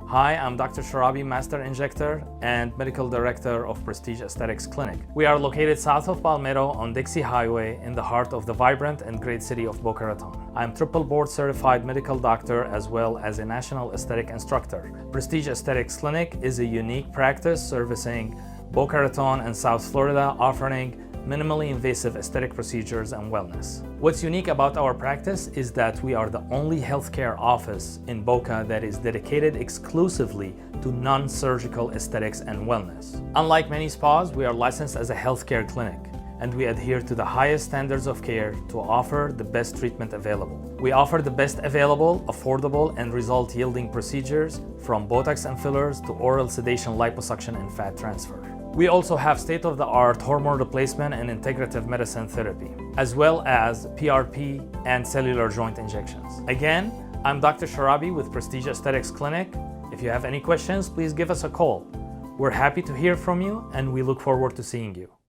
Hi, I'm Dr. Sharabi, Master Injector and Medical Director of Prestige Aesthetics Clinic. We are located south of Palmetto on Dixie Highway in the heart of the vibrant and great city of Boca Raton. I'm triple board certified medical doctor as well as a national aesthetic instructor. Prestige Aesthetics Clinic is a unique practice servicing Boca Raton and South Florida, offering minimally invasive aesthetic procedures and wellness. What's unique about our practice is that we are the only healthcare office in Boca that is dedicated exclusively to non-surgical aesthetics and wellness. Unlike many spas, we are licensed as a healthcare clinic, and we adhere to the highest standards of care to offer the best treatment available. We offer the best available, affordable, and result-yielding procedures from Botox and fillers to oral sedation, liposuction, and fat transfer. We also have state-of-the-art hormone replacement and integrative medicine therapy, as well as PRP and cellular joint injections. Again, I'm Dr. Sharabi with Prestige Aesthetics Clinic. If you have any questions, please give us a call. We're happy to hear from you, and we look forward to seeing you.